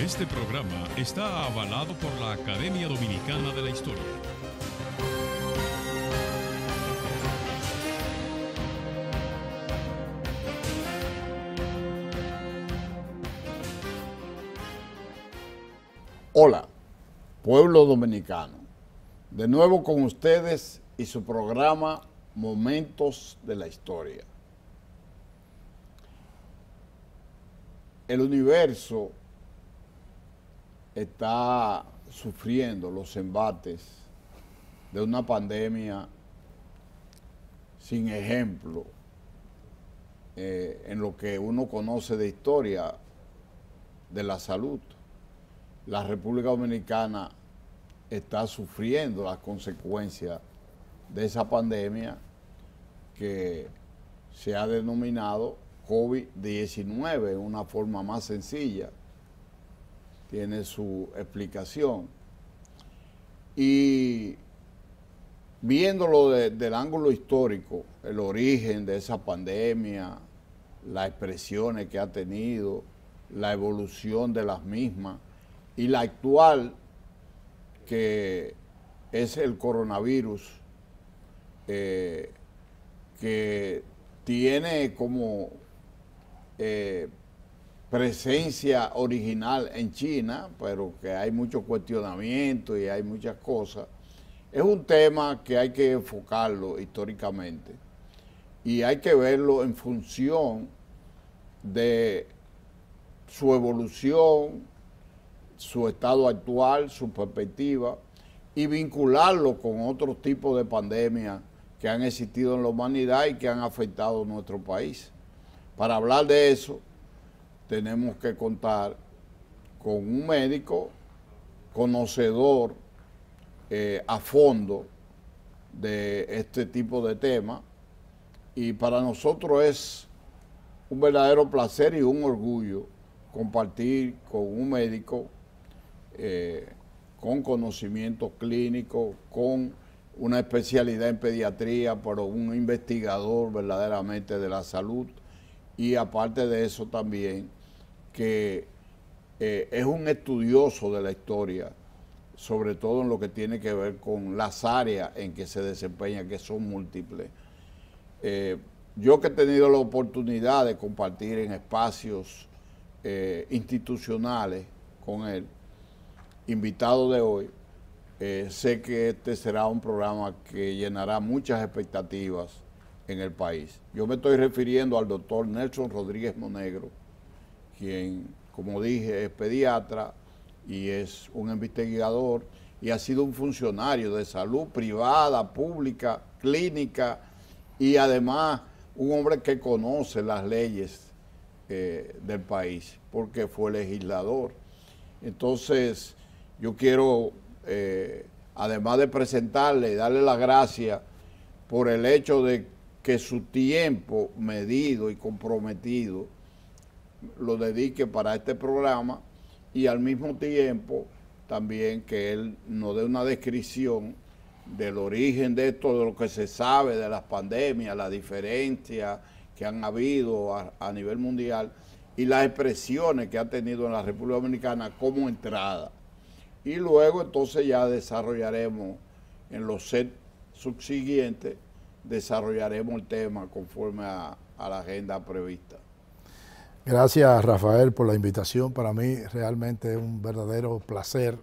Este programa está avalado por la Academia Dominicana de la Historia. Hola, pueblo dominicano. De nuevo con ustedes y su programa Momentos de la Historia. El universo está sufriendo los embates de una pandemia sin ejemplo en lo que uno conoce de historia de la salud. La República Dominicana está sufriendo las consecuencias de esa pandemia que se ha denominado COVID-19 en una forma más sencilla, tiene su explicación. Y viéndolo del ángulo histórico, el origen de esa pandemia, las expresiones que ha tenido, la evolución de las mismas y la actual, que es el coronavirus, que tiene como presencia original en China, pero que hay mucho cuestionamiento y hay muchas cosas. Es un tema que hay que enfocarlo históricamente y hay que verlo en función de su evolución, su estado actual, su perspectiva, y vincularlo con otros tipos de pandemias que han existido en la humanidad y que han afectado a nuestro país. Para hablar de eso, tenemos que contar con un médico conocedor a fondo de este tipo de temas, y para nosotros es un verdadero placer y un orgullo compartir con un médico con conocimiento clínico, con una especialidad en pediatría, pero un investigador verdaderamente de la salud, y aparte de eso también que es un estudioso de la historia, sobre todo en lo que tiene que ver con las áreas en que se desempeña, que son múltiples. Yo que he tenido la oportunidad de compartir en espacios institucionales con él, invitado de hoy, sé que este será un programa que llenará muchas expectativas en el país. Yo me estoy refiriendo al doctor Nelson Rodríguez Monegro, quien, como dije, es pediatra y es un investigador y ha sido un funcionario de salud privada, pública, clínica, y además un hombre que conoce las leyes del país porque fue legislador. Entonces, yo quiero, además de presentarle y darle las gracias por el hecho de que su tiempo medido y comprometido lo dedique para este programa, y al mismo tiempo también que él nos dé una descripción del origen de esto, de lo que se sabe de las pandemias, las diferencias que han habido a nivel mundial y las expresiones que ha tenido en la República Dominicana como entrada. Y luego entonces ya desarrollaremos en los sets subsiguientes, desarrollaremos el tema conforme a la agenda prevista. Gracias, Rafael, por la invitación. Para mí realmente es un verdadero placer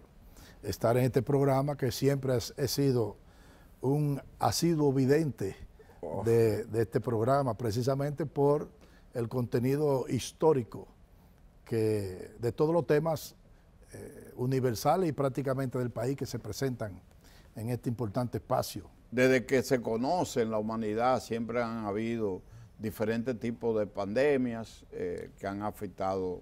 estar en este programa, que siempre he sido un asiduo vidente de este programa, precisamente por el contenido histórico de todos los temas universales y prácticamente del país que se presentan en este importante espacio. Desde que se conoce en la humanidad siempre han habido diferentes tipos de pandemias que han afectado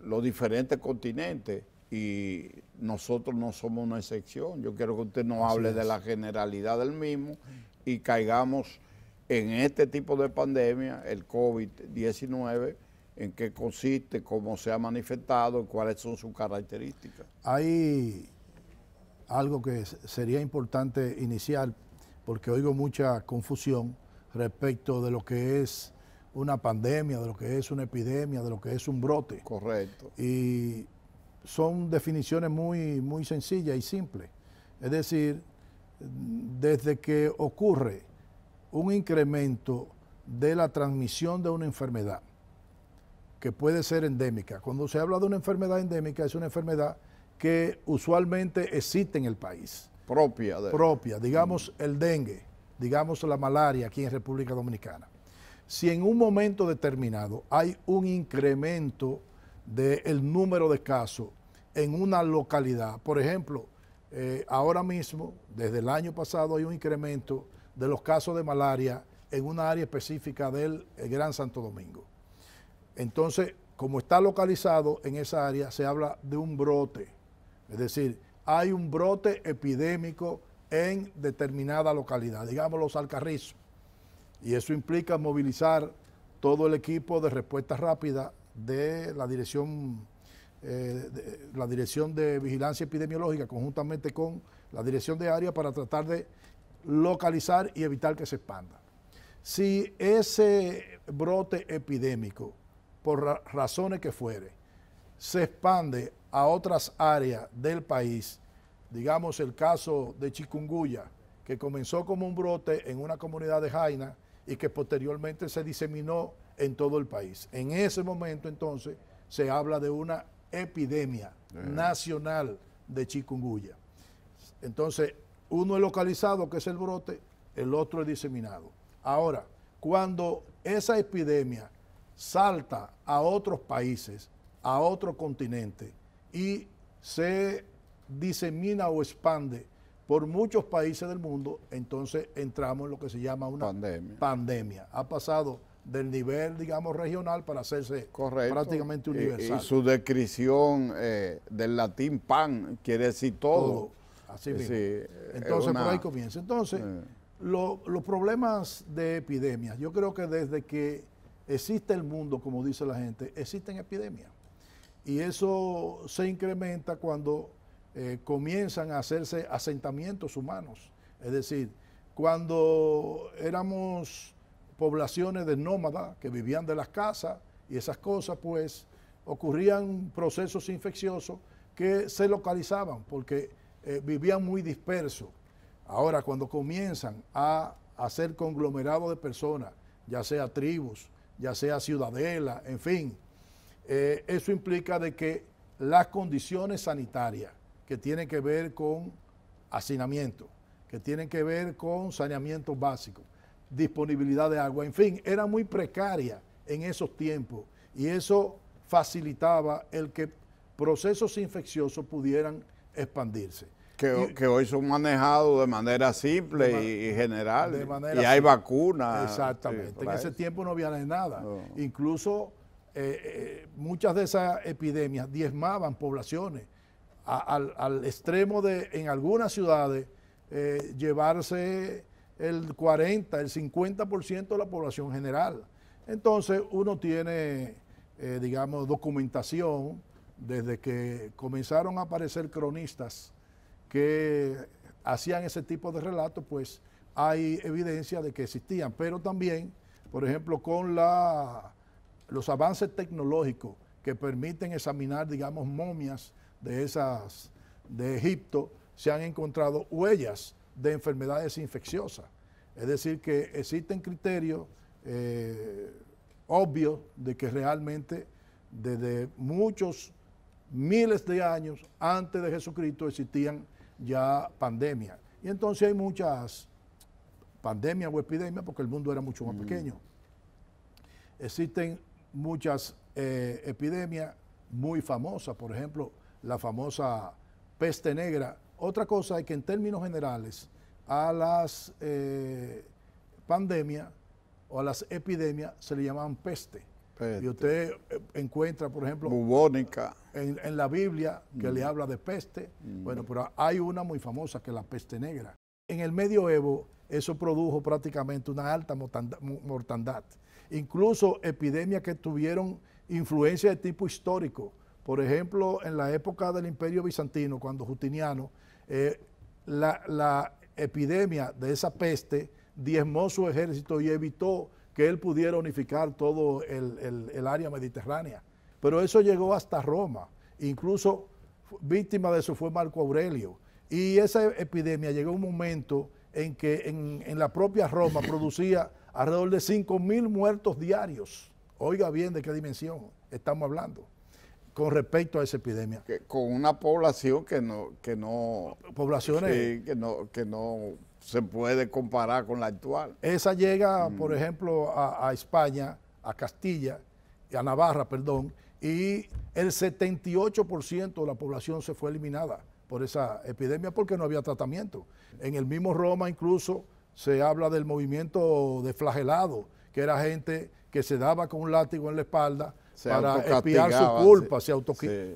los diferentes continentes, y nosotros no somos una excepción. Yo quiero que usted nos hable de la generalidad del mismo y caigamos en este tipo de pandemia, el COVID-19, en qué consiste, cómo se ha manifestado, cuáles son sus características. Hay algo que sería importante iniciar, porque oigo mucha confusión respecto de lo que es una pandemia, de lo que es una epidemia, de lo que es un brote. Correcto. Y son definiciones muy, muy sencillas y simples. Es decir, desde que ocurre un incremento de la transmisión de una enfermedad, que puede ser endémica. Cuando se habla de una enfermedad endémica, es una enfermedad que usualmente existe en el país. Propia, digamos el dengue, digamos la malaria aquí en República Dominicana. Si en un momento determinado hay un incremento del número de casos en una localidad, por ejemplo, ahora mismo, desde el año pasado, hay un incremento de los casos de malaria en una área específica del Gran Santo Domingo. Entonces, como está localizado en esa área, se habla de un brote. Es decir, hay un brote epidémico en determinada localidad, digamos Los Alcarrizos. Y eso implica movilizar todo el equipo de respuesta rápida de la Dirección de Vigilancia Epidemiológica, conjuntamente con la Dirección de Área, para tratar de localizar y evitar que se expanda. Si ese brote epidémico, por razones que fuere, se expande a otras áreas del país, digamos el caso de chikungunya, que comenzó como un brote en una comunidad de Jaina y que posteriormente se diseminó en todo el país. En ese momento entonces se habla de una epidemia nacional de chikungunya. Entonces, uno es localizado, que es el brote, el otro es diseminado. Ahora, cuando esa epidemia salta a otros países, a otro continente y se disemina o expande por muchos países del mundo, entonces entramos en lo que se llama una pandemia. Ha pasado del nivel, digamos, regional para hacerse prácticamente universal. Y su descripción del latín pan quiere decir todo. Así mismo. Entonces, por ahí comienza. Entonces, los problemas de epidemias, yo creo que desde que existe el mundo, como dice la gente, existen epidemias. Y eso se incrementa cuando comienzan a hacerse asentamientos humanos. Es decir, cuando éramos poblaciones de nómadas que vivían de las casas y esas cosas, pues ocurrían procesos infecciosos que se localizaban porque vivían muy dispersos. Ahora, cuando comienzan a hacer conglomerados de personas, ya sea tribus, ya sea ciudadela, en fin, eso implica de que las condiciones sanitarias que tienen que ver con hacinamiento, que tienen que ver con saneamiento básico, disponibilidad de agua, en fin, era muy precaria en esos tiempos y eso facilitaba el que procesos infecciosos pudieran expandirse. Que hoy son manejados de manera simple y general, y hay vacunas. Exactamente, en ese tiempo no había nada. No. Incluso muchas de esas epidemias diezmaban poblaciones al extremo de, en algunas ciudades, llevarse el 40, el 50% de la población general. Entonces uno tiene, digamos, documentación desde que comenzaron a aparecer cronistas que hacían ese tipo de relatos, pues hay evidencia de que existían, pero también, por ejemplo, con los avances tecnológicos que permiten examinar, digamos, momias de Egipto, se han encontrado huellas de enfermedades infecciosas. Es decir, que existen criterios obvios de que realmente desde muchos miles de años antes de Jesucristo existían ya pandemias. Y entonces hay muchas pandemias o epidemias porque el mundo era mucho más pequeño. Existen muchas epidemias muy famosas, por ejemplo, la famosa peste negra. Otra cosa es que en términos generales a las pandemias o a las epidemias se le llamaban peste. Y usted encuentra, por ejemplo, bubónica en la Biblia que le habla de peste. Bueno, pero hay una muy famosa que es la peste negra. En el medioevo eso produjo prácticamente una alta mortandad. Incluso epidemias que tuvieron influencia de tipo histórico. Por ejemplo, en la época del Imperio Bizantino, cuando Justiniano, la epidemia de esa peste diezmó su ejército y evitó que él pudiera unificar todo el área mediterránea. Pero eso llegó hasta Roma. Incluso víctima de eso fue Marco Aurelio. Y esa epidemia llegó a un momento en que en la propia Roma producía alrededor de 5.000 muertos diarios. Oiga bien de qué dimensión estamos hablando con respecto a esa epidemia. Con una población poblaciones que no se puede comparar con la actual. Esa llega, por ejemplo, a España, a Castilla, a Navarra, perdón, y el 78% de la población se fue eliminada por esa epidemia porque no había tratamiento. En el mismo Roma incluso se habla del movimiento de flagelado, que era gente que se daba con un látigo en la espalda para expiar su culpa,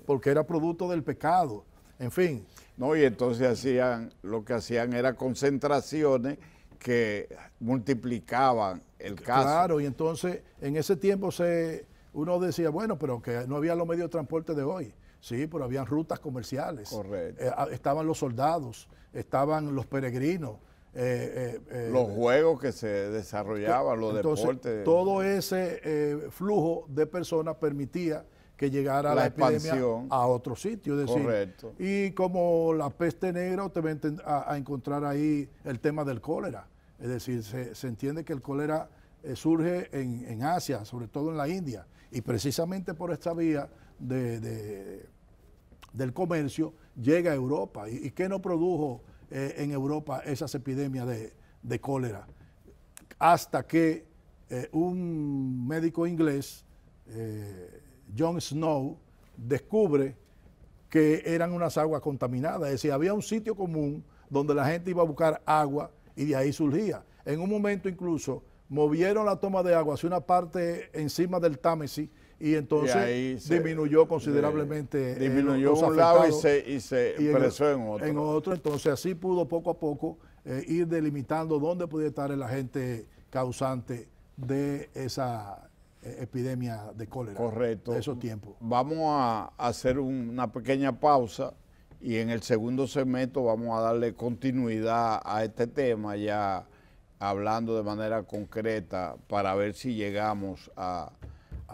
porque era producto del pecado, en fin. No, y entonces lo que hacían era concentraciones que multiplicaban el caso. Claro, y entonces en ese tiempo uno decía, bueno, pero que no había los medios de transporte de hoy. Sí, pero habían rutas comerciales. Correcto. Estaban los soldados, estaban los peregrinos. Los juegos que se desarrollaban, los deportes. Todo ese flujo de personas permitía que llegara la epidemia a otro sitio. Es decir, correcto. Y como la peste negra, usted va a encontrar ahí el tema del cólera. Es decir, se entiende que el cólera surge en Asia, sobre todo en la India, y precisamente por esta vía del comercio llega a Europa. ¿Y qué no produjo en Europa esas epidemias de cólera? Hasta que un médico inglés, John Snow, descubre que eran unas aguas contaminadas. Es decir, había un sitio común donde la gente iba a buscar agua y de ahí surgía. En un momento incluso movieron la toma de agua hacia una parte encima del Támesis y entonces disminuyó considerablemente. Disminuyó un lado y se expresó en otro. Entonces así pudo poco a poco ir delimitando dónde podía estar el agente causante de esa epidemia de cólera. Correcto. De esos tiempos. Vamos a hacer una pequeña pausa y en el segundo segmento vamos a darle continuidad a este tema, ya hablando de manera concreta para ver si llegamos a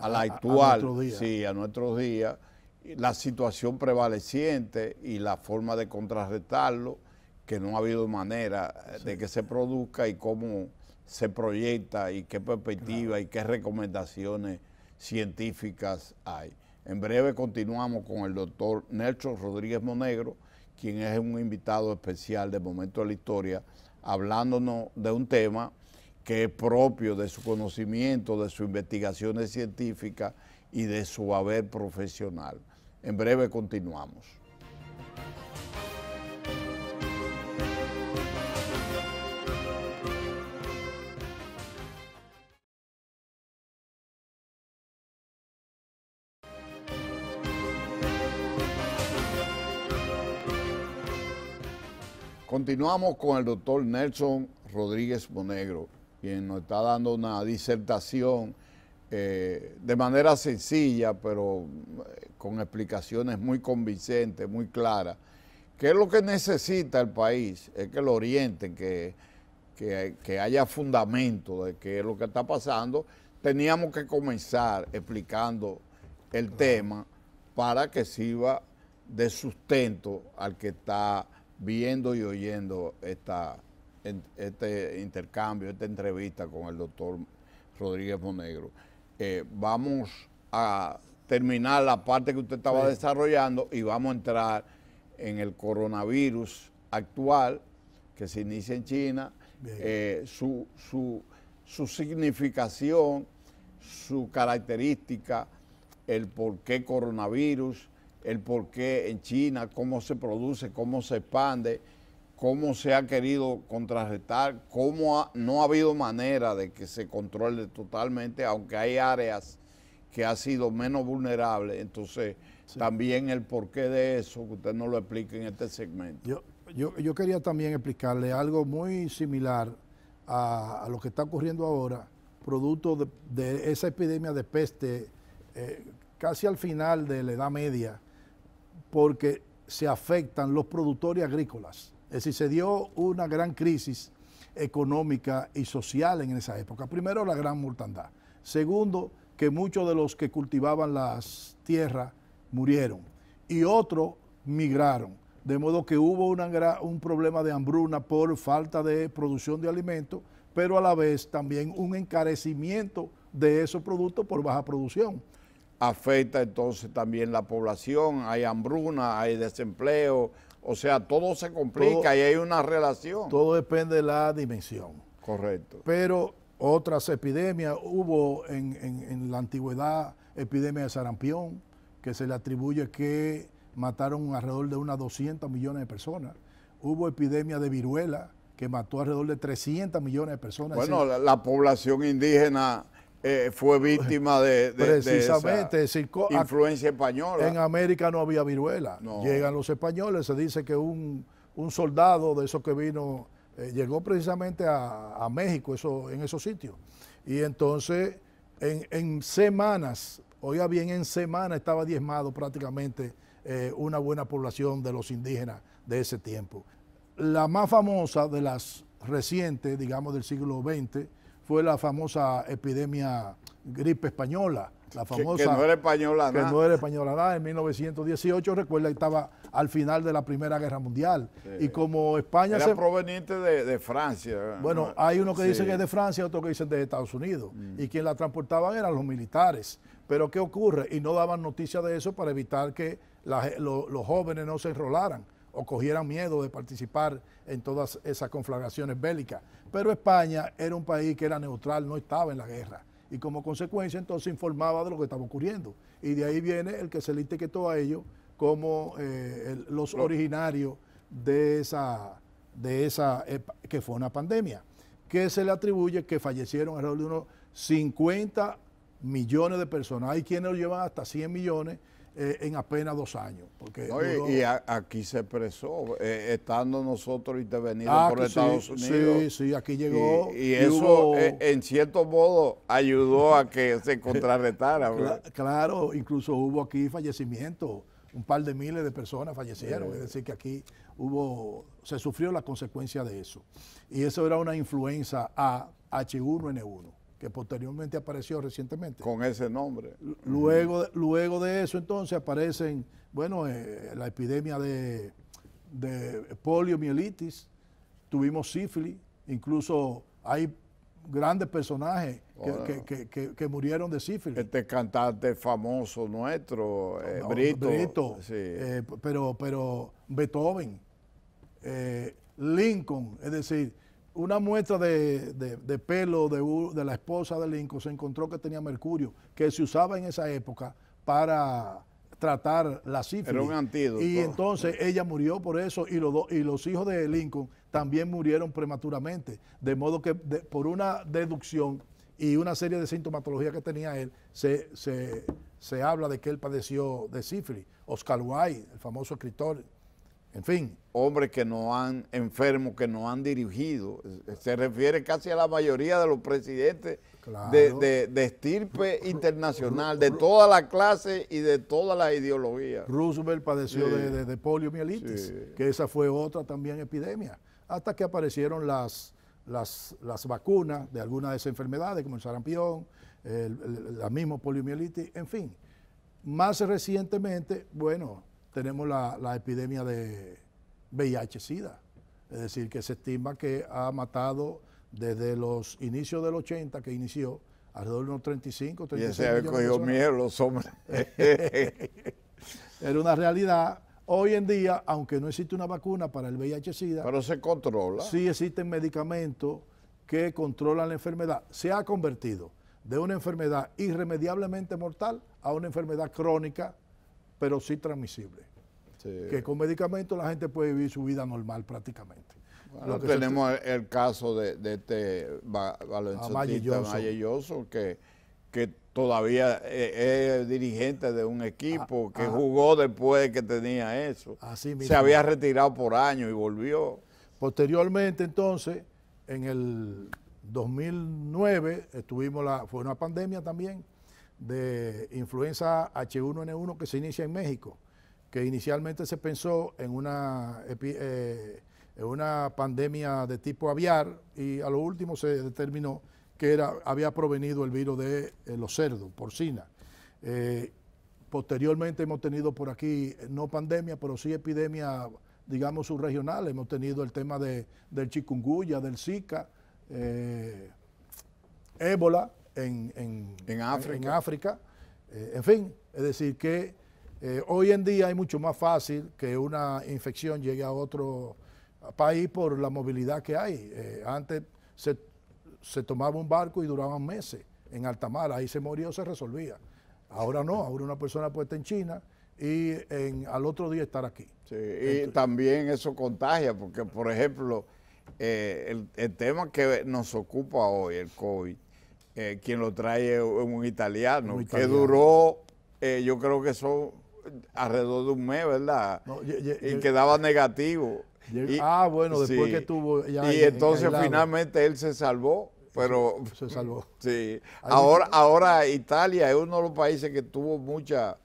la actual, a nuestros días, la situación prevaleciente y la forma de contrarrestarlo, que no ha habido manera de que se produzca y cómo se proyecta y qué perspectiva y qué recomendaciones científicas hay. En breve continuamos con el doctor Nelson Rodríguez Monegro, quien es un invitado especial de Momento de la Historia, hablándonos de un tema que es propio de su conocimiento, de sus investigaciones científicas y de su haber profesional. En breve continuamos. Continuamos con el doctor Nelson Rodríguez Monegro, quien nos está dando una disertación de manera sencilla, pero con explicaciones muy convincentes, muy claras. ¿Qué es lo que necesita el país? Es que lo orienten, que haya fundamento de qué es lo que está pasando. Teníamos que comenzar explicando el tema para que sirva de sustento al que está viendo y oyendo este intercambio, esta entrevista con el doctor Rodríguez Monegro. Vamos a terminar la parte que usted estaba desarrollando y vamos a entrar en el coronavirus actual que se inicia en China, su significación, su característica, el por qué coronavirus, el por qué en China, cómo se produce, cómo se expande, cómo se ha querido contrarrestar, cómo no ha habido manera de que se controle totalmente, aunque hay áreas que han sido menos vulnerables. Entonces, también el porqué de eso, que usted nos lo explique en este segmento. Yo quería también explicarle algo muy similar a lo que está ocurriendo ahora, producto de esa epidemia de peste casi al final de la Edad Media, porque se afectan los productores agrícolas. Es decir, se dio una gran crisis económica y social en esa época. Primero, la gran mortandad. Segundo, que muchos de los que cultivaban las tierras murieron y otros migraron. De modo que hubo un problema de hambruna por falta de producción de alimentos, pero a la vez también un encarecimiento de esos productos por baja producción. Afecta entonces también la población, hay hambruna, hay desempleo, o sea, todo se complica y hay una relación. Todo depende de la dimensión. Correcto. Pero otras epidemias, hubo en la antigüedad epidemia de sarampión, que se le atribuye que mataron alrededor de unas 200 millones de personas. Hubo epidemia de viruela, que mató alrededor de 300 millones de personas. Bueno, la población indígena fue víctima de precisamente, esa influencia española. En América no había viruela. No. Llegan los españoles, se dice que un soldado de esos que vino, llegó precisamente a México, en esos sitios. Y entonces, en semanas, oiga bien, en semanas estaba diezmado prácticamente una buena población de los indígenas de ese tiempo. La más famosa de las recientes, digamos del siglo XX, fue la famosa epidemia gripe española. La famosa, que no era española nada. Que no era española nada. En 1918, recuerda que estaba al final de la Primera Guerra Mundial. Sí. Y como España era proveniente de Francia. Bueno, hay uno que dice que es de Francia, otro que dicen de Estados Unidos. Y quien la transportaban eran los militares. Pero ¿qué ocurre? Y no daban noticia de eso para evitar que los jóvenes no se enrolaran o cogieran miedo de participar en todas esas conflagraciones bélicas. Pero España era un país que era neutral, no estaba en la guerra. Y como consecuencia entonces informaba de lo que estaba ocurriendo. Y de ahí viene el que se le etiquetó a ellos como los originarios de esa que fue una pandemia, que se le atribuye que fallecieron alrededor de unos 50 millones de personas. Hay quienes lo llevan hasta 100 millones en apenas 2 años. Porque no, y aquí se expresó, estando nosotros intervenidos por Estados Unidos. Sí, aquí llegó. Y eso, en cierto modo, ayudó a que se contrarrestara. Claro, incluso hubo aquí fallecimientos, un par de miles de personas fallecieron, es decir, que aquí se sufrió la consecuencia de eso. Y eso era una influenza A H1N1. Que posteriormente apareció recientemente. Con ese nombre. Luego de eso entonces aparecen, bueno, la epidemia de poliomielitis, tuvimos sífilis, incluso hay grandes personajes que murieron de sífilis. Este cantante famoso nuestro, Brito. Sí. Pero Beethoven, Lincoln, es decir, una muestra de pelo de la esposa de Lincoln se encontró que tenía mercurio, que se usaba en esa época para tratar la sífilis. Era un antídoto. Y entonces ella murió por eso y los hijos de Lincoln también murieron prematuramente. De modo que por una deducción y una serie de sintomatología que tenía él, se habla de que él padeció de sífilis. Oscar Wilde, el famoso escritor. En fin. Hombres que no han, enfermos que no han dirigido. Se refiere casi a la mayoría de los presidentes claro. de estirpe internacional, de toda la clase y de todas las ideologías. Roosevelt padeció de poliomielitis, que esa fue otra también epidemia. Hasta que aparecieron las vacunas de algunas de esas enfermedades, como el sarampión, la misma poliomielitis, en fin. Más recientemente, bueno, tenemos la epidemia de VIH-Sida, es decir, que se estima que ha matado desde los inicios del 80, que inició, alrededor de unos 35, 36 millones de personas. Y ese ha cogido miedo los hombres. Era una realidad. Hoy en día, aunque no existe una vacuna para el VIH-Sida, pero se controla. Sí existen medicamentos que controlan la enfermedad. Se ha convertido de una enfermedad irremediablemente mortal a una enfermedad crónica, pero sí transmisible. Sí. Que con medicamentos la gente puede vivir su vida normal prácticamente. Bueno, tenemos el caso de este baloncestista Maye que todavía es dirigente de un equipo que jugó después que tenía eso. Así mismo. Se había retirado por años y volvió. Posteriormente, entonces, en el 2009, fue una pandemia también de influenza H1N1 que se inicia en México, que inicialmente se pensó en una una pandemia de tipo aviar, y a lo último se determinó que había provenido el virus de los cerdos, porcina. Posteriormente hemos tenido por aquí, no pandemia, pero sí epidemia, digamos, subregional. Hemos tenido el tema del chikungunya, del Zika, ébola en África. En fin, es decir que hoy en día es mucho más fácil que una infección llegue a otro país por la movilidad que hay. Antes se tomaba un barco y duraban meses en alta mar, ahí se moría o se resolvía. Ahora no, ahora una persona puede estar en China y al otro día estar aquí. Sí, y también eso contagia, porque por ejemplo, el tema que nos ocupa hoy, el COVID, quien lo trae es un italiano, que duró, yo creo que son alrededor de un mes, ¿verdad? No, y quedaba negativo. Bueno, después que tuvo ya y entonces finalmente él se salvó. Pero se salvó. Sí. Ahora Italia es uno de los países que tuvo mucha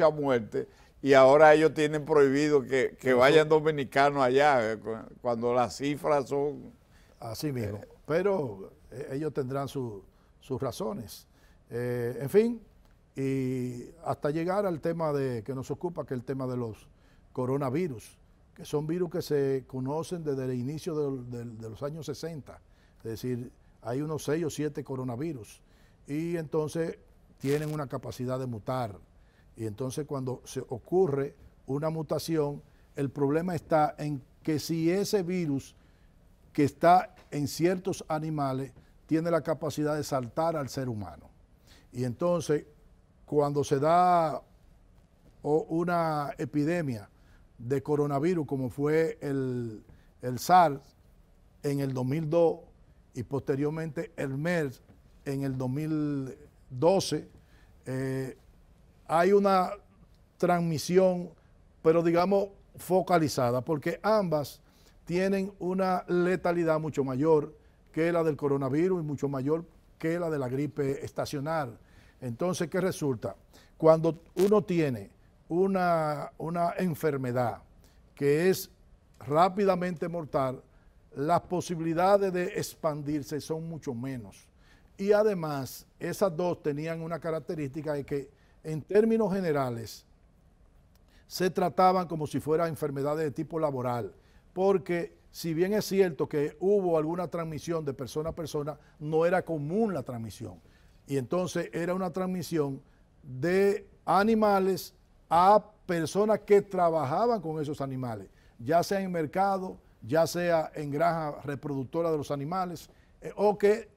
muerte, y ahora ellos tienen prohibido que vayan dominicanos allá cuando las cifras son así mismo. Pero ellos tendrán sus razones. En fin, y hasta llegar al tema que nos ocupa, que es el tema de los coronavirus, que son virus que se conocen desde el inicio de los años 60. Es decir, hay unos 6 o 7 coronavirus y entonces tienen una capacidad de mutar. Y entonces cuando se ocurre una mutación, el problema está en que si ese virus que está en ciertos animales tiene la capacidad de saltar al ser humano. Y entonces cuando se da una epidemia de coronavirus como fue el SARS en el 2002, y posteriormente el MERS en el 2012, hay una transmisión, pero digamos focalizada, porque ambas tienen una letalidad mucho mayor que la del coronavirus y mucho mayor que la de la gripe estacional. Entonces, ¿qué resulta? Cuando uno tiene una enfermedad que es rápidamente mortal, las posibilidades de expandirse son mucho menos. Y además, esas dos tenían una característica de que, en términos generales, se trataban como si fueran enfermedades de tipo laboral, porque si bien es cierto que hubo alguna transmisión de persona a persona, no era común la transmisión. Y entonces era una transmisión de animales a personas que trabajaban con esos animales, ya sea en mercado, ya sea en granja reproductora de los animales, o que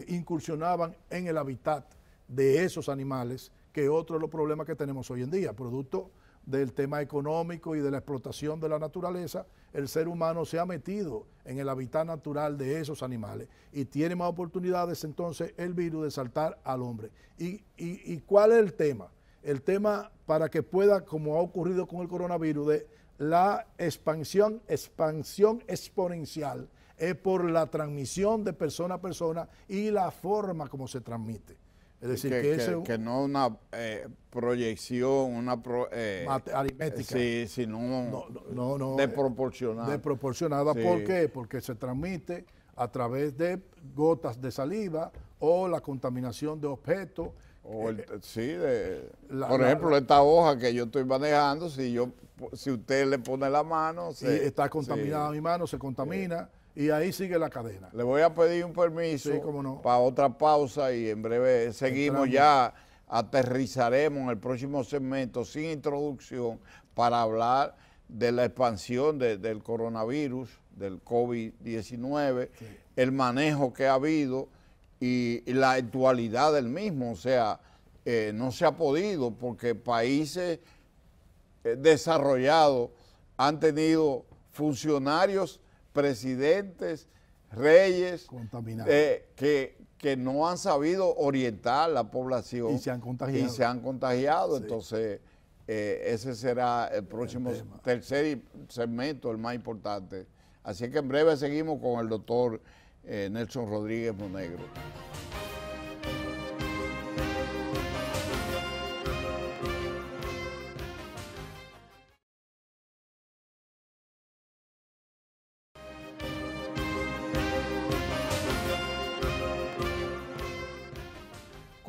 incursionaban en el hábitat de esos animales, que es otro de los problemas que tenemos hoy en día, producto del tema económico y de la explotación de la naturaleza. El ser humano se ha metido en el hábitat natural de esos animales y tiene más oportunidades entonces el virus de saltar al hombre. ¿Y cuál es el tema? El tema, para que pueda, como ha ocurrido con el coronavirus, de la expansión exponencial, es por la transmisión de persona a persona y la forma como se transmite. Es decir, que no una proyección, aritmética. Sí, sino desproporcionada. Desproporcionada, sí. ¿Por qué? Porque se transmite a través de gotas de saliva o la contaminación de objetos. Por ejemplo, esta hoja que yo estoy manejando, si usted le pone la mano... está contaminada mi mano, se contamina. Y ahí sigue la cadena. Le voy a pedir un permiso para otra pausa y en breve seguimos. Ya aterrizaremos en el próximo segmento sin introducción para hablar de la expansión del coronavirus, del COVID-19, el manejo que ha habido y la actualidad del mismo. O sea, no se ha podido porque países desarrollados han tenido funcionarios, presidentes, reyes, que no han sabido orientar a la población. Y se han contagiado. Sí. Entonces, ese será el próximo tercer segmento, el más importante. Así que en breve seguimos con el doctor Nelson Rodríguez Monegro.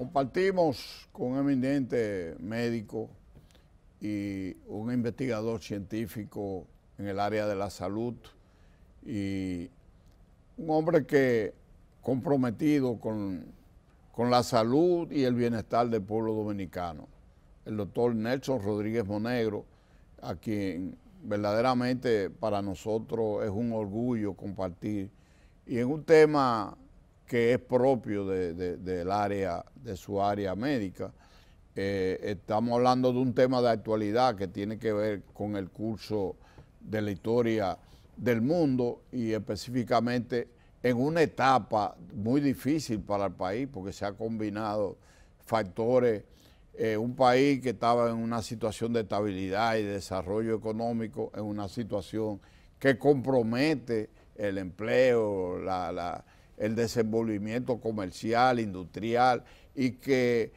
Compartimos con un eminente médico y un investigador científico en el área de la salud y un hombre que comprometido con la salud y el bienestar del pueblo dominicano, el doctor Nelson Rodríguez Monegro, a quien verdaderamente para nosotros es un orgullo compartir, y en un tema que es propio del área, de su área médica. Estamos hablando de un tema de actualidad que tiene que ver con el curso de la historia del mundo y específicamente en una etapa muy difícil para el país porque se han combinado factores, un país que estaba en una situación de estabilidad y desarrollo económico, en una situación que compromete el empleo, el desenvolvimiento comercial, industrial y que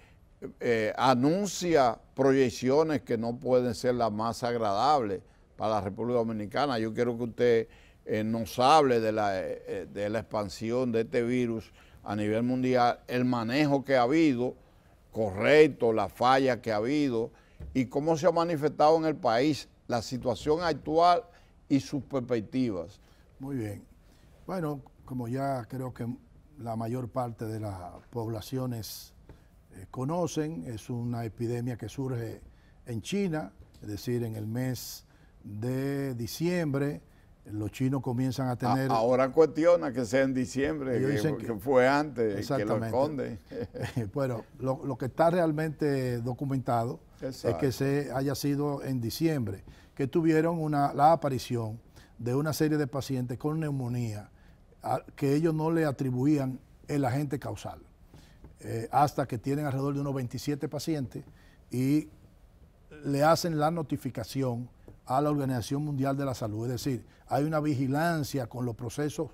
anuncia proyecciones que no pueden ser las más agradables para la República Dominicana. Yo quiero que usted nos hable de la expansión de este virus a nivel mundial, el manejo que ha habido, correcto, la falla que ha habido y cómo se ha manifestado en el país la situación actual y sus perspectivas. Muy bien. Bueno, como ya creo que la mayor parte de las poblaciones conocen, es una epidemia que surge en China, es decir, en el mes de diciembre, los chinos comienzan a tener... Ahora cuestiona que sea en diciembre, que fue antes, que lo esconde. Bueno, lo que está realmente documentado Exacto. Es que haya sido en diciembre, que tuvieron la aparición de una serie de pacientes con neumonía, que ellos no le atribuían el agente causal, hasta que tienen alrededor de unos 27 pacientes y le hacen la notificación a la Organización Mundial de la Salud. Es decir, hay una vigilancia con los procesos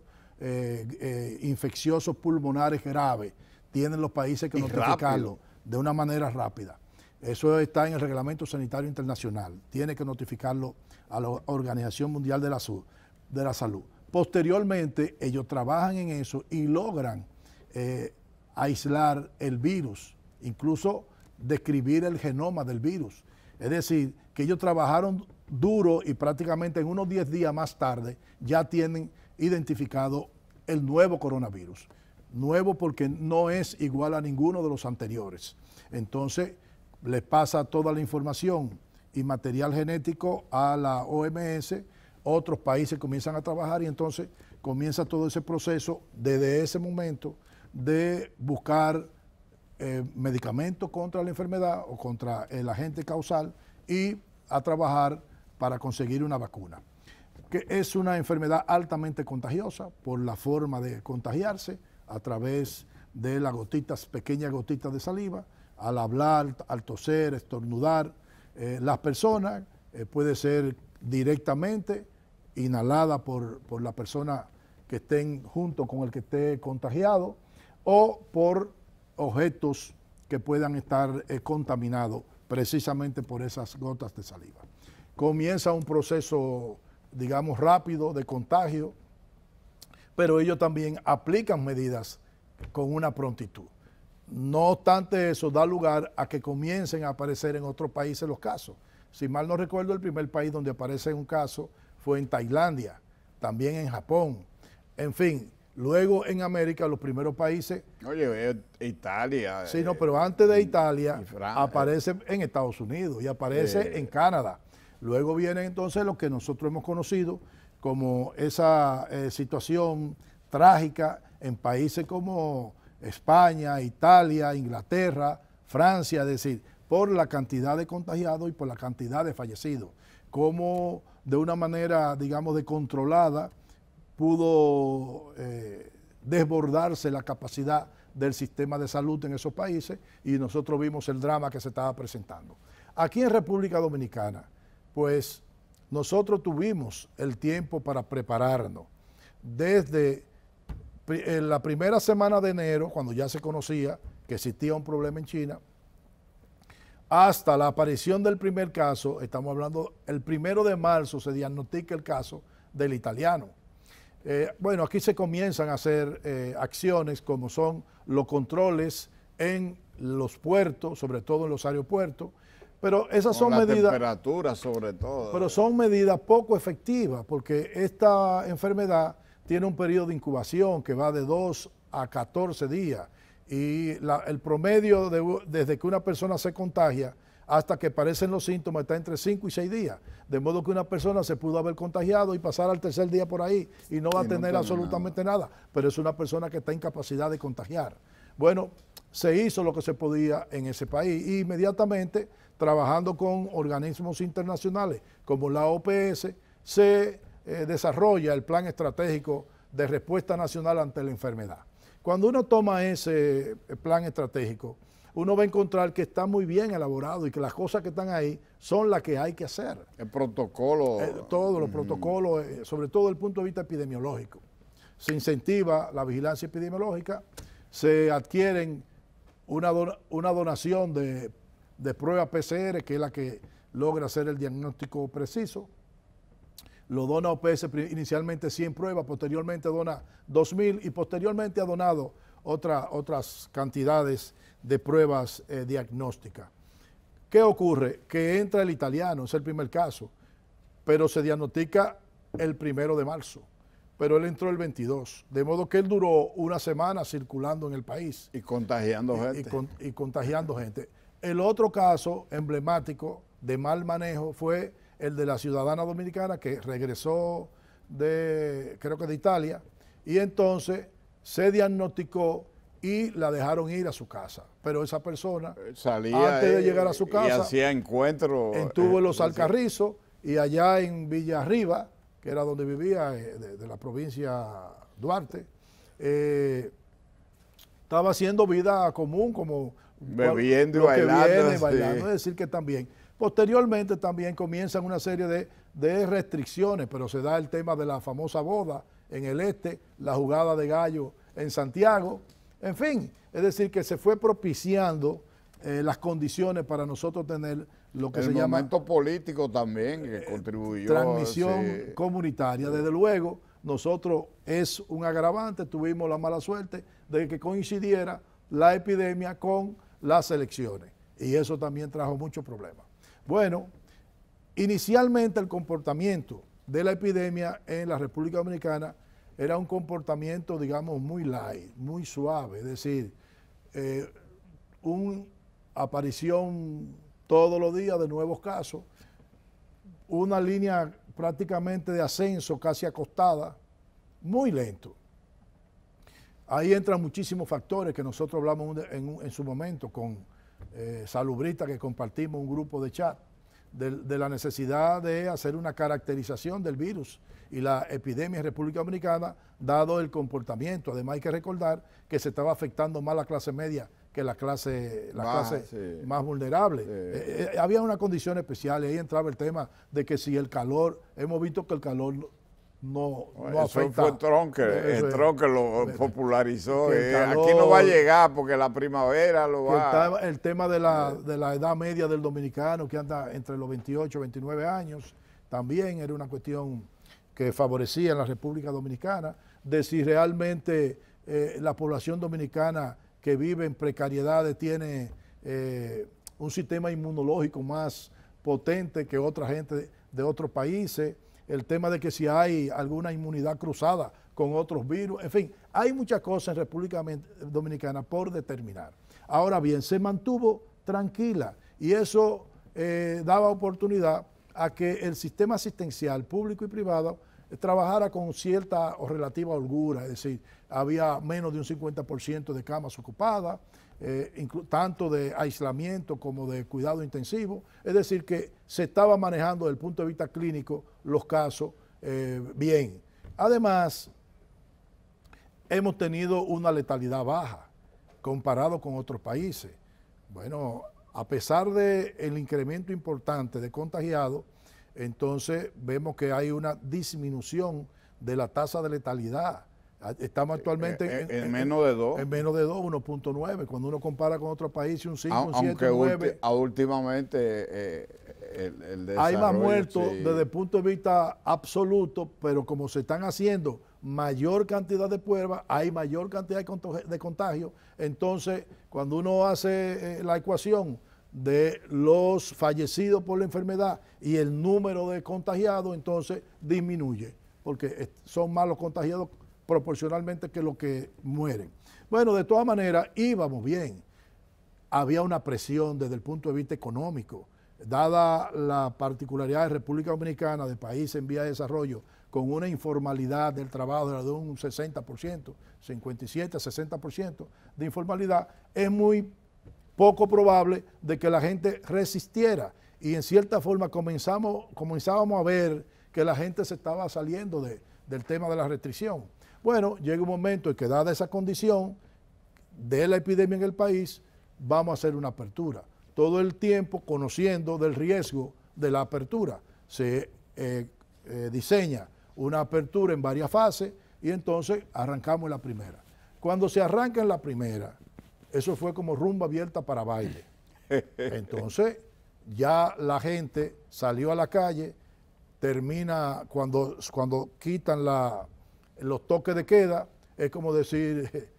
infecciosos pulmonares graves. Tienen los países que notificarlo de una manera rápida. Eso está en el Reglamento Sanitario Internacional. Tiene que notificarlo a la Organización Mundial de la Salud. Posteriormente, ellos trabajan en eso y logran aislar el virus, incluso describir el genoma del virus. Es decir, que ellos trabajaron duro y prácticamente en unos 10 días más tarde ya tienen identificado el nuevo coronavirus. Nuevo porque no es igual a ninguno de los anteriores. Entonces, les pasa toda la información y material genético a la OMS, otros países comienzan a trabajar y entonces comienza todo ese proceso desde ese momento de buscar medicamentos contra la enfermedad o contra el agente causal y a trabajar para conseguir una vacuna, que es una enfermedad altamente contagiosa por la forma de contagiarse a través de las gotitas, pequeñas gotitas de saliva, al hablar, al toser, estornudar. Las personas puede ser directamente inhalada por la persona que estén junto con el que esté contagiado o por objetos que puedan estar contaminados precisamente por esas gotas de saliva. Comienza un proceso, digamos, rápido de contagio, pero ellos también aplican medidas con una prontitud. No obstante eso, da lugar a que comiencen a aparecer en otros países los casos. Si mal no recuerdo, el primer país donde aparece un caso fue en Tailandia, también en Japón. En fin, luego en América los primeros países... Oye, Italia... Sí, no, pero antes de Italia aparece en Estados Unidos y aparece en Canadá. Luego viene entonces lo que nosotros hemos conocido como esa situación trágica en países como España, Italia, Inglaterra, Francia, es decir, por la cantidad de contagiados y por la cantidad de fallecidos. Como de una manera, digamos, controlada, pudo desbordarse la capacidad del sistema de salud en esos países y nosotros vimos el drama que se estaba presentando. Aquí en República Dominicana, pues nosotros tuvimos el tiempo para prepararnos. Desde la primera semana de enero, cuando ya se conocía que existía un problema en China, hasta la aparición del primer caso, estamos hablando, el 1 de marzo se diagnostica el caso del italiano. Bueno, aquí se comienzan a hacer acciones como son los controles en los puertos, sobre todo en los aeropuertos, pero esas son la medidas... temperatura sobre todo. Pero son medidas poco efectivas porque esta enfermedad tiene un periodo de incubación que va de 2 a 14 días y el promedio desde que una persona se contagia hasta que aparecen los síntomas está entre 5 y 6 días. De modo que una persona se pudo haber contagiado y pasar al tercer día por ahí y no va a tener absolutamente nada, pero es una persona que está en capacidad de contagiar. Bueno, se hizo lo que se podía en ese país y inmediatamente, trabajando con organismos internacionales como la OPS, se desarrolla el Plan Estratégico de Respuesta Nacional ante la Enfermedad. Cuando uno toma ese plan estratégico, uno va a encontrar que está muy bien elaborado y que las cosas que están ahí son las que hay que hacer. El protocolo. Todos los protocolos, sobre todo desde el punto de vista epidemiológico. Se incentiva la vigilancia epidemiológica, se adquieren una donación de prueba PCR, que es la que logra hacer el diagnóstico preciso. Lo dona OPS inicialmente 100 pruebas, posteriormente dona 2.000 y posteriormente ha donado otras cantidades de pruebas diagnósticas. ¿Qué ocurre? Que entra el italiano, es el primer caso, pero se diagnostica el 1 de marzo, pero él entró el 22, de modo que él duró una semana circulando en el país. Y contagiando gente. Y contagiando gente. El otro caso emblemático de mal manejo fue el de la ciudadana dominicana que regresó creo que de Italia, y entonces se diagnosticó y la dejaron ir a su casa. Pero esa persona, salía antes de llegar a su casa, y hacía encuentros. Estuvo en Los Alcarrizos y allá en Villa Arriba, que era donde vivía, de la provincia Duarte, estaba haciendo vida común, como bebiendo y bailando. Es decir, que también. Posteriormente también comienzan una serie de restricciones, pero se da el tema de la famosa boda en el este, la jugada de gallo en Santiago, en fin, es decir, que se fue propiciando las condiciones para nosotros tener lo que se llama... El momento político también que contribuyó. Transmisión comunitaria. Desde luego, nosotros es un agravante, tuvimos la mala suerte de que coincidiera la epidemia con las elecciones y eso también trajo muchos problemas. Bueno, inicialmente el comportamiento de la epidemia en la República Dominicana era un comportamiento, digamos, muy light, muy suave, es decir, una aparición todos los días de nuevos casos, una línea prácticamente de ascenso casi acostada, muy lento. Ahí entran muchísimos factores que nosotros hablamos en su momento con Salubrita, que compartimos un grupo de chat, de la necesidad de hacer una caracterización del virus y la epidemia en República Dominicana, dado el comportamiento. Además hay que recordar que se estaba afectando más la clase media que la clase más vulnerable. Había una condición especial y ahí entraba el tema de que si el calor, hemos visto que el calor no eso afecta. Fue Tron que lo popularizó. Aquí no va a llegar porque la primavera lo va. El tema de la edad media del dominicano, que anda entre los 28 y 29 años, también era una cuestión que favorecía en la República Dominicana, de si realmente la población dominicana que vive en precariedades tiene un sistema inmunológico más potente que otra gente de otros países, el tema de que si hay alguna inmunidad cruzada con otros virus, en fin, hay muchas cosas en República Dominicana por determinar. Ahora bien, se mantuvo tranquila y eso daba oportunidad a que el sistema asistencial público y privado trabajara con cierta o relativa holgura, es decir, había menos de un 50% de camas ocupadas, tanto de aislamiento como de cuidado intensivo, es decir, que se estaba manejando desde el punto de vista clínico los casos bien. Además, hemos tenido una letalidad baja comparado con otros países. Bueno, a pesar del incremento importante de contagiados, entonces vemos que hay una disminución de la tasa de letalidad. Estamos actualmente en menos de 2. En menos de 2, 1.9. Cuando uno compara con otros países, un 5, un 7, un 9. Últimamente hay más desarrollo, muertos sí. desde el punto de vista absoluto, pero como se están haciendo mayor cantidad de pruebas, hay mayor cantidad de contagio. Entonces, cuando uno hace la ecuación de los fallecidos por la enfermedad y el número de contagiados, entonces disminuye, porque son más los contagiados proporcionalmente que los que mueren. Bueno, de todas maneras, íbamos bien. Había una presión desde el punto de vista económico, dada la particularidad de República Dominicana, de país en vía de desarrollo, con una informalidad del trabajo de un 60%, 57, 60% de informalidad, es muy poco probable de que la gente resistiera. Y en cierta forma comenzábamos a ver que la gente se estaba saliendo del tema de la restricción. Bueno, llega un momento en que dada esa condición de la epidemia en el país, vamos a hacer una apertura. Todo el tiempo conociendo del riesgo de la apertura. Se diseña una apertura en varias fases y entonces arrancamos en la primera. Cuando se arranca en la primera, eso fue como rumba abierta para baile. Entonces ya la gente salió a la calle, termina cuando quitan los toques de queda, es como decir...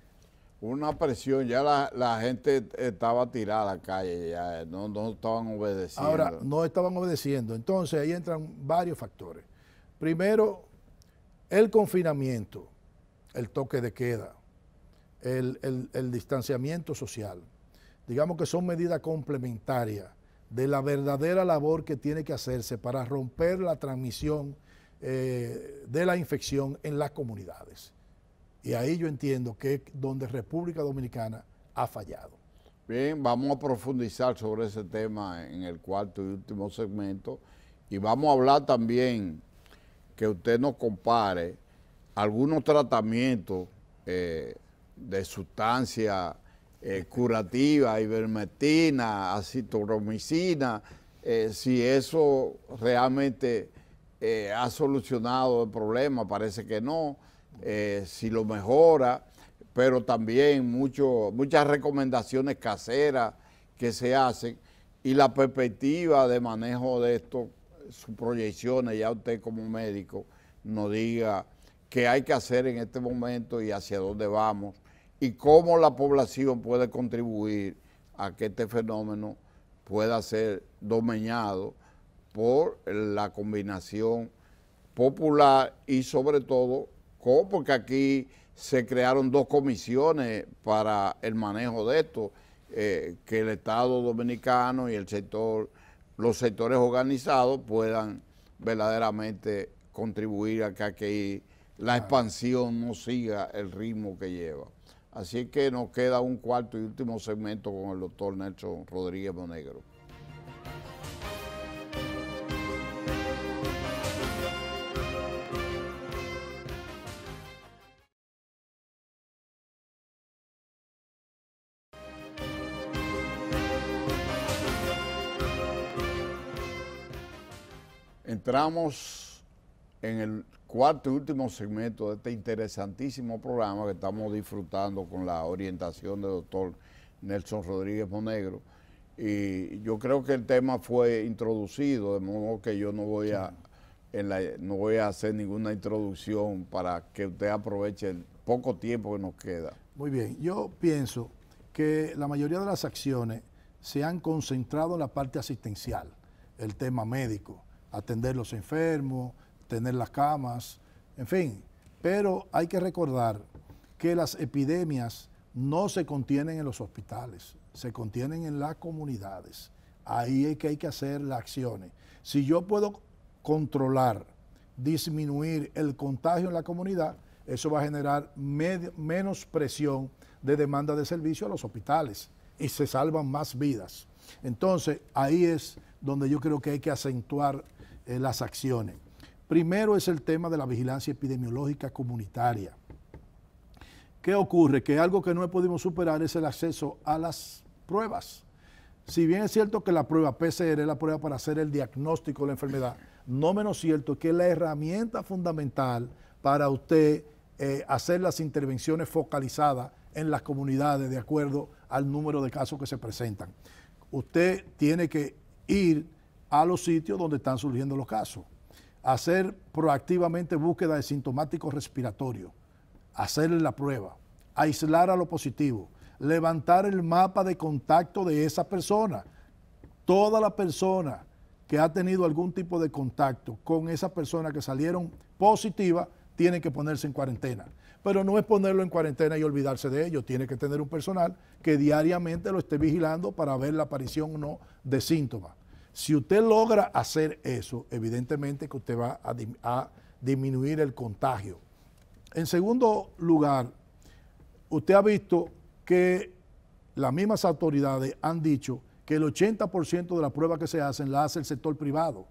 Una presión, ya la gente estaba tirada a la calle, ya no estaban obedeciendo. Ahora, no estaban obedeciendo. Entonces ahí entran varios factores. Primero, el confinamiento, el toque de queda, el distanciamiento social. Digamos que son medidas complementarias de la verdadera labor que tiene que hacerse para romper la transmisión de la infección en las comunidades. Y ahí yo entiendo que es donde República Dominicana ha fallado. Bien, vamos a profundizar sobre ese tema en el cuarto y último segmento. Y vamos a hablar también que usted nos compare algunos tratamientos de sustancias curativas, ivermectina, acitromicina, si eso realmente ha solucionado el problema, parece que no. Si lo mejora, pero también muchas recomendaciones caseras que se hacen y la perspectiva de manejo de esto, sus proyecciones, ya usted como médico nos diga qué hay que hacer en este momento y hacia dónde vamos y cómo la población puede contribuir a que este fenómeno pueda ser domeñado por la combinación popular y sobre todo porque aquí se crearon dos comisiones para el manejo de esto, que el Estado Dominicano y los sectores organizados puedan verdaderamente contribuir a que aquí la expansión no siga el ritmo que lleva. Así que nos queda un cuarto y último segmento con el doctor Nelson Rodríguez Monegro. Entramos en el cuarto y último segmento de este interesantísimo programa que estamos disfrutando con la orientación del doctor Nelson Rodríguez Monegro. Y yo creo que el tema fue introducido, de modo que yo no voy a hacer ninguna introducción para que usted aproveche el poco tiempo que nos queda. Muy bien, yo pienso que la mayoría de las acciones se han concentrado en la parte asistencial, el tema médico, atender los enfermos, tener las camas, en fin. Pero hay que recordar que las epidemias no se contienen en los hospitales, se contienen en las comunidades. Ahí es que hay que hacer las acciones. Si yo puedo controlar, disminuir el contagio en la comunidad, eso va a generar menos presión de demanda de servicio a los hospitales y se salvan más vidas. Entonces, ahí es donde yo creo que hay que acentuar las acciones. Primero es el tema de la vigilancia epidemiológica comunitaria. ¿Qué ocurre? Que algo que no pudimos superar es el acceso a las pruebas. Si bien es cierto que la prueba PCR es la prueba para hacer el diagnóstico de la enfermedad, no menos cierto es que es la herramienta fundamental para usted hacer las intervenciones focalizadas en las comunidades de acuerdo al número de casos que se presentan. Usted tiene que ir a los sitios donde están surgiendo los casos, hacer proactivamente búsqueda de sintomáticos respiratorios, hacerle la prueba, aislar a lo positivo, levantar el mapa de contacto de esa persona. Toda la persona que ha tenido algún tipo de contacto con esa persona que salieron positivas tiene que ponerse en cuarentena. Pero no es ponerlo en cuarentena y olvidarse de ello, tiene que tener un personal que diariamente lo esté vigilando para ver la aparición o no de síntomas. Si usted logra hacer eso, evidentemente que usted va a disminuir el contagio. En segundo lugar, usted ha visto que las mismas autoridades han dicho que el 80% de las pruebas que se hacen las hace el sector privado.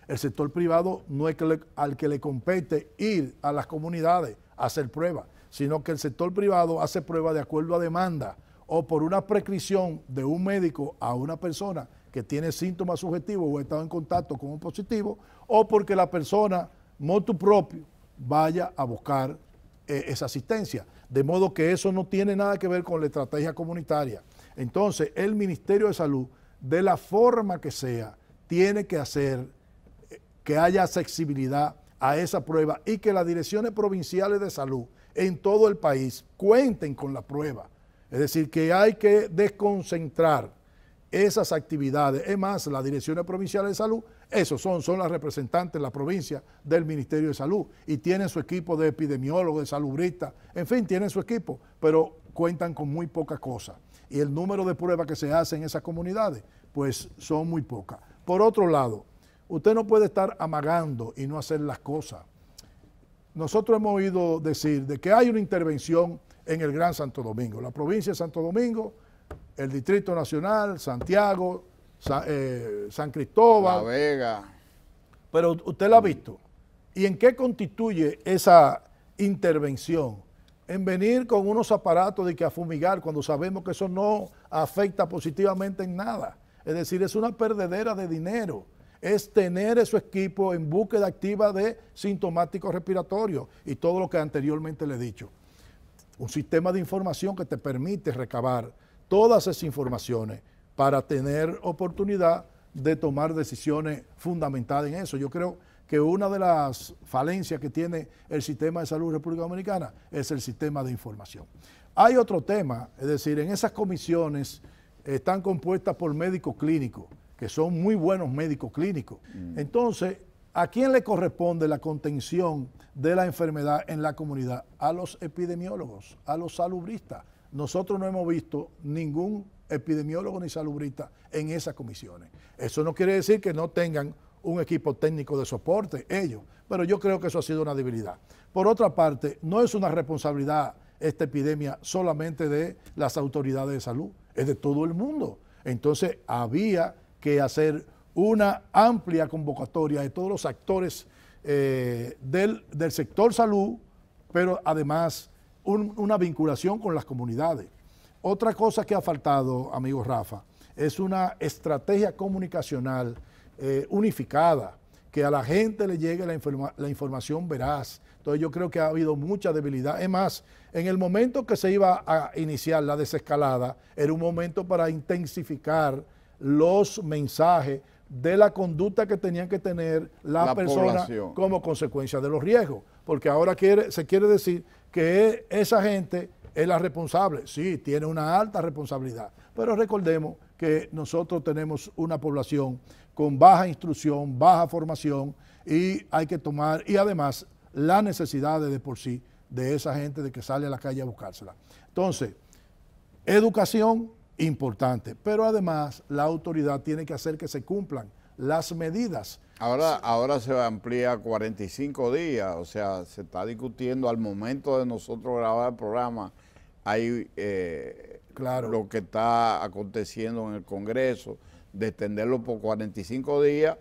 El sector privado no es al que le compete ir a las comunidades a hacer pruebas, sino que el sector privado hace pruebas de acuerdo a demanda o por una prescripción de un médico a una persona que tiene síntomas subjetivos o ha estado en contacto con un positivo, o porque la persona, motu propio, vaya a buscar esa asistencia. De modo que eso no tiene nada que ver con la estrategia comunitaria. Entonces, el Ministerio de Salud, de la forma que sea, tiene que hacer que haya accesibilidad a esa prueba y que las direcciones provinciales de salud en todo el país cuenten con la prueba. Es decir, que hay que desconcentrar esas actividades. Es más, las direcciones provinciales de salud, esos son las representantes en la provincia del Ministerio de Salud y tienen su equipo de epidemiólogos, de salubristas, en fin, tienen su equipo, pero cuentan con muy poca cosa. Y el número de pruebas que se hacen en esas comunidades, pues son muy pocas. Por otro lado, usted no puede estar amagando y no hacer las cosas. Nosotros hemos oído decir de que hay una intervención en el Gran Santo Domingo, la provincia de Santo Domingo, el Distrito Nacional, Santiago, San Cristóbal. La Vega. Pero usted la ha visto. ¿Y en qué constituye esa intervención? En venir con unos aparatos de que a fumigar cuando sabemos que eso no afecta positivamente en nada. Es decir, es una perdedera de dinero. Es tener esos equipos en búsqueda activa de sintomáticos respiratorios y todo lo que anteriormente le he dicho. Un sistema de información que te permite recabar todas esas informaciones para tener oportunidad de tomar decisiones fundamentadas en eso. Yo creo que una de las falencias que tiene el sistema de salud de República Dominicana es el sistema de información. Hay otro tema, es decir, en esas comisiones están compuestas por médicos clínicos, que son muy buenos médicos clínicos. Entonces, ¿a quién le corresponde la contención de la enfermedad en la comunidad? A los epidemiólogos, a los salubristas. Nosotros no hemos visto ningún epidemiólogo ni salubrista en esas comisiones. Eso no quiere decir que no tengan un equipo técnico de soporte, ellos, pero yo creo que eso ha sido una debilidad. Por otra parte, no es una responsabilidad esta epidemia solamente de las autoridades de salud, es de todo el mundo. Entonces, había que hacer una amplia convocatoria de todos los actores del sector salud, pero además una vinculación con las comunidades. Otra cosa que ha faltado, amigo Rafa, es una estrategia comunicacional unificada, que a la gente le llegue la información veraz. Entonces yo creo que ha habido mucha debilidad. Es más, en el momento que se iba a iniciar la desescalada, era un momento para intensificar los mensajes de la conducta que tenían que tener las personas como consecuencia de los riesgos. Porque ahora se quiere decir que esa gente es la responsable. Sí, tiene una alta responsabilidad, pero recordemos que nosotros tenemos una población con baja instrucción, baja formación, y hay que tomar, y además las necesidades de por sí de esa gente de que sale a la calle a buscársela. Entonces, educación importante, pero además la autoridad tiene que hacer que se cumplan las medidas. Ahora se amplía a 45 días, o sea, se está discutiendo al momento de nosotros grabar el programa, hay claro, lo que está aconteciendo en el Congreso, de extenderlo por 45 días,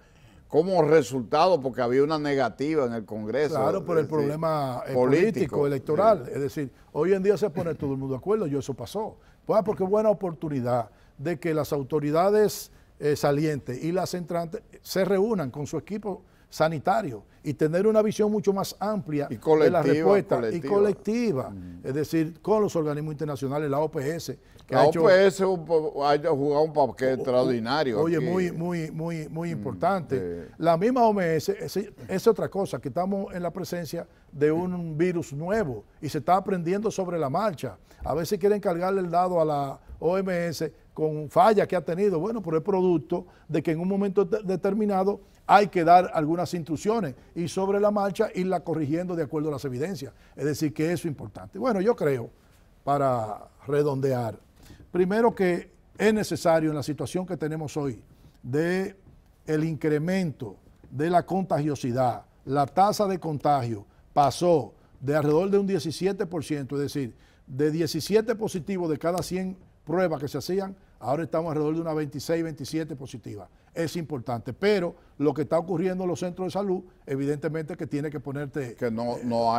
como resultado, porque había una negativa en el Congreso. Claro, por el problema político, electoral. Sí. Es decir, hoy en día se pone todo el mundo de acuerdo, y eso pasó. Pues porque es buena oportunidad de que las autoridades salientes y las entrantes se reúnan con su equipo sanitario y tener una visión mucho más amplia y colectiva, de la respuesta y colectiva, es decir, con los organismos internacionales, la OPS. La OPS ha jugado un papel extraordinario. Oye, aquí. muy importante. La misma OMS es otra cosa, que estamos en la presencia de un virus nuevo y se está aprendiendo sobre la marcha. A veces quieren cargarle el dado a la OMS con fallas que ha tenido. Bueno, pero es producto de que en un momento determinado hay que dar algunas instrucciones y sobre la marcha irla corrigiendo de acuerdo a las evidencias. Es decir, que eso es importante. Bueno, yo creo, para redondear, primero que es necesario en la situación que tenemos hoy de el incremento de la contagiosidad, la tasa de contagio pasó de alrededor de un 17%, es decir, de 17 positivos de cada 100 pruebas que se hacían, ahora estamos alrededor de una 26, 27 positivas. Es importante, pero lo que está ocurriendo en los centros de salud, evidentemente que tiene que ponerte... Que no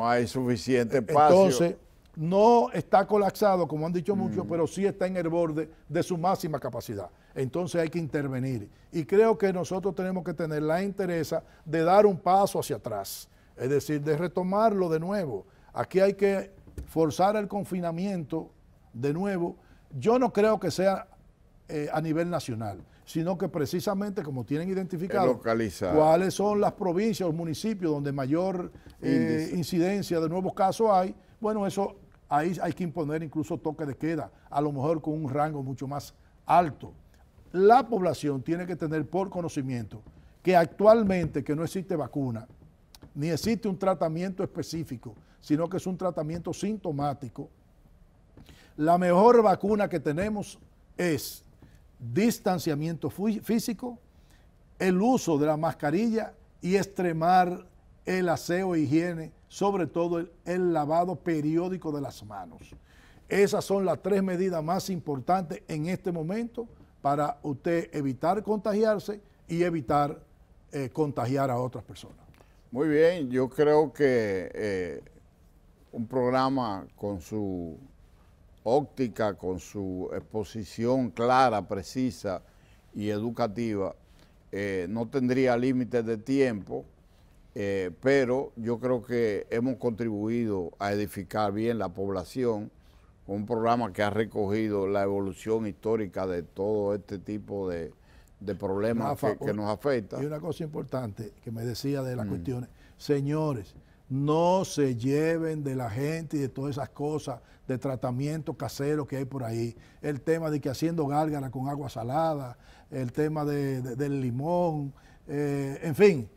hay suficiente espacio. Entonces, no está colapsado, como han dicho muchos, pero sí está en el borde de su máxima capacidad. Entonces hay que intervenir. Y creo que nosotros tenemos que tener la interesa de dar un paso hacia atrás, es decir, de retomarlo de nuevo. Aquí hay que forzar el confinamiento de nuevo. Yo no creo que sea a nivel nacional, sino que precisamente como tienen identificado cuáles son las provincias o municipios donde mayor incidencia de nuevos casos hay, bueno, eso ahí hay que imponer incluso toque de queda, a lo mejor con un rango mucho más alto. La población tiene que tener por conocimiento que actualmente que no existe vacuna, ni existe un tratamiento específico, sino que es un tratamiento sintomático. La mejor vacuna que tenemos es distanciamiento físico, el uso de la mascarilla y extremar el aseo e higiene, sobre todo el lavado periódico de las manos. Esas son las 3 medidas más importantes en este momento para usted evitar contagiarse y evitar contagiar a otras personas. Muy bien, yo creo que un programa con su óptica, con su exposición clara, precisa y educativa, no tendría límites de tiempo, pero yo creo que hemos contribuido a edificar bien la población con un programa que ha recogido la evolución histórica de todo este tipo de problemas que nos afectan. Y una cosa importante que me decía de las cuestiones, señores, no se lleven de la gente y de todas esas cosas de tratamiento casero que hay por ahí. El tema de que haciendo gárgara con agua salada, el tema del limón, en fin,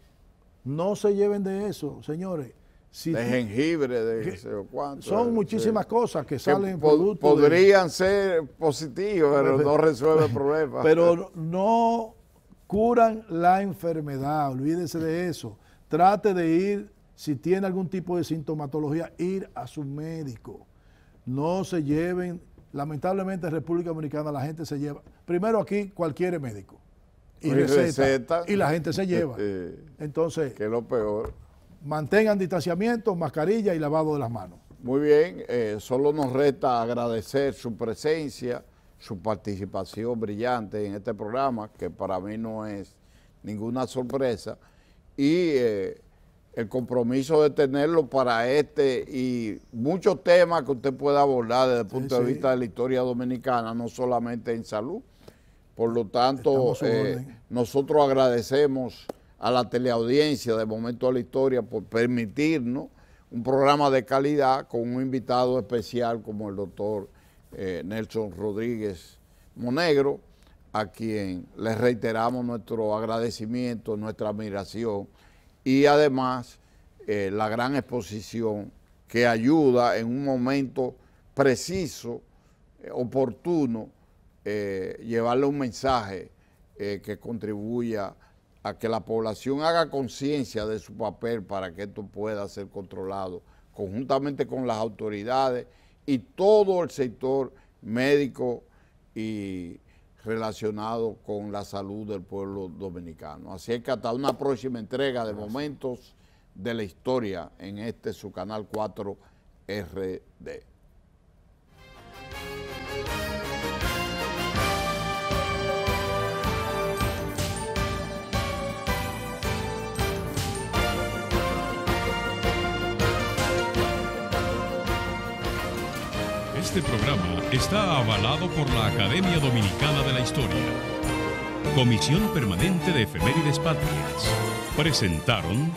no se lleven de eso, señores. Si de jengibre, de sé yo cuánto. Son muchísimas cosas que salen productos. Podrían ser positivos, pero no resuelven el problema. Pero no curan la enfermedad, olvídese de eso. Trate de ir, si tiene algún tipo de sintomatología, ir a su médico. No se lleven, lamentablemente en República Dominicana la gente se lleva, primero aquí cualquier médico, y receta, y la gente se lleva. Entonces, que es lo peor. Mantengan distanciamiento, mascarilla y lavado de las manos. Muy bien, solo nos resta agradecer su presencia, su participación brillante en este programa, que para mí no es ninguna sorpresa, y el compromiso de tenerlo para este y muchos temas que usted pueda abordar desde el punto de vista de la historia dominicana, no solamente en salud. Por lo tanto, nosotros agradecemos a la teleaudiencia de Momento de la Historia por permitirnos un programa de calidad con un invitado especial como el doctor Nelson Rodríguez Monegro, a quien le reiteramos nuestro agradecimiento, nuestra admiración y además la gran exposición que ayuda en un momento preciso, oportuno, llevarle un mensaje que contribuya a que la población haga conciencia de su papel para que esto pueda ser controlado conjuntamente con las autoridades y todo el sector médico y relacionado con la salud del pueblo dominicano. Así es que hasta una próxima entrega de Momentos de la Historia en su canal 4 RD. Este programa está avalado por la Academia Dominicana de la Historia. Comisión Permanente de Efemérides Patrias. Presentaron